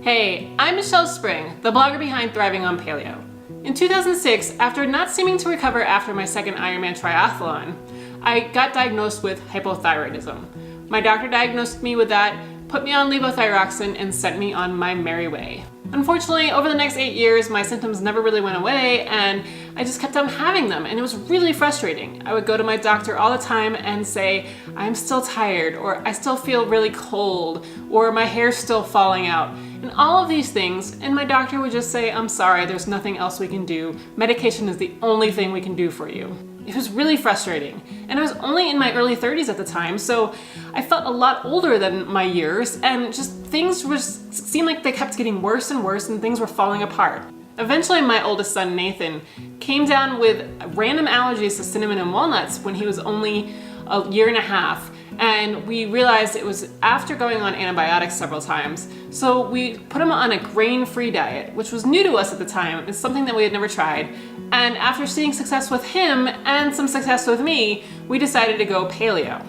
Hey, I'm Michele Spring, the blogger behind Thriving on Paleo. In 2006, after not seeming to recover after my second Ironman triathlon, I got diagnosed with hypothyroidism. My doctor diagnosed me with that, put me on levothyroxine, and sent me on my merry way. Unfortunately, over the next 8 years, my symptoms never really went away, and I just kept on having them, and it was really frustrating. I would go to my doctor all the time and say, I'm still tired, or I still feel really cold, or my hair's still falling out, and all of these things, and my doctor would just say, I'm sorry, there's nothing else we can do. Medication is the only thing we can do for you. It was really frustrating, and I was only in my early 30s at the time, so I felt a lot older than my years, and just things seemed like they kept getting worse and worse, and things were falling apart. Eventually, my oldest son, Nathan, came down with random allergies to cinnamon and walnuts when he was only a year and a half, and we realized it was after going on antibiotics several times. So we put him on a grain-free diet, which was new to us at the time. It's something that we had never tried. And after seeing success with him and some success with me, we decided to go paleo.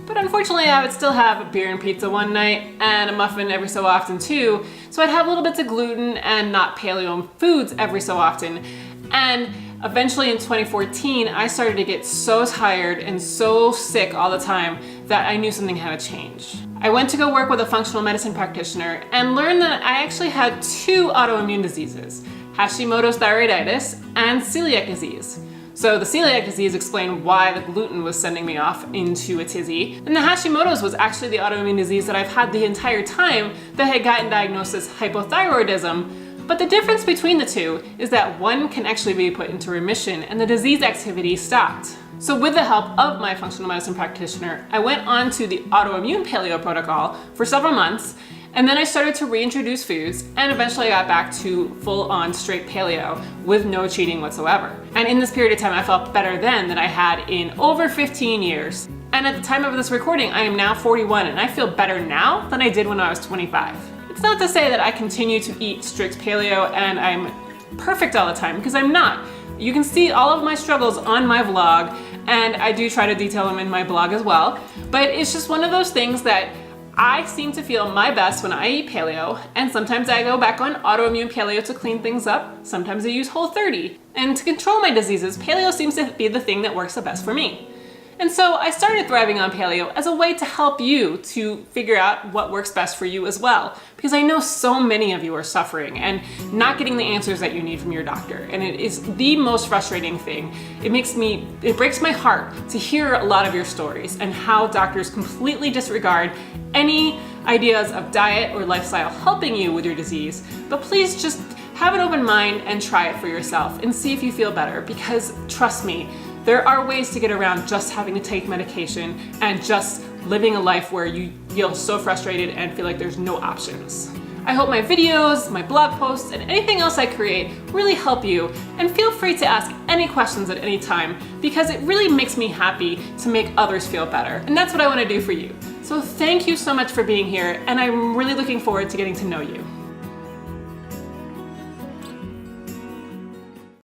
But unfortunately, I would still have beer and pizza one night and a muffin every so often too. So I'd have little bits of gluten and not paleo foods every so often. And eventually in 2014, I started to get so tired and so sick all the time that I knew something had to change. I went to go work with a functional medicine practitioner and learned that I actually had 2 autoimmune diseases, Hashimoto's thyroiditis and celiac disease. So the celiac disease explained why the gluten was sending me off into a tizzy, and the Hashimoto's was actually the autoimmune disease that I've had the entire time that had gotten diagnosed as hypothyroidism. But the difference between the two is that one can actually be put into remission and the disease activity stopped. So with the help of my functional medicine practitioner, I went on to the autoimmune paleo protocol for several months, and then I started to reintroduce foods, and eventually I got back to full-on straight paleo with no cheating whatsoever. And in this period of time, I felt better then than I had in over 15 years. And at the time of this recording, I am now 41, and I feel better now than I did when I was 25. It's not to say that I continue to eat strict paleo and I'm perfect all the time, because I'm not. You can see all of my struggles on my vlog, and I do try to detail them in my blog as well. But it's just one of those things that I seem to feel my best when I eat paleo, and sometimes I go back on autoimmune paleo to clean things up. Sometimes I use Whole30. And to control my diseases, paleo seems to be the thing that works the best for me. And so I started Thriving on Paleo as a way to help you to figure out what works best for you as well. Because I know so many of you are suffering and not getting the answers that you need from your doctor. And it is the most frustrating thing. It breaks my heart to hear a lot of your stories and how doctors completely disregard any ideas of diet or lifestyle helping you with your disease. But please just have an open mind and try it for yourself and see if you feel better, because trust me, there are ways to get around just having to take medication and just living a life where you feel so frustrated and feel like there's no options. I hope my videos, my blog posts, and anything else I create really help you, and feel free to ask any questions at any time, because it really makes me happy to make others feel better. And that's what I want to do for you. So thank you so much for being here, and I'm really looking forward to getting to know you.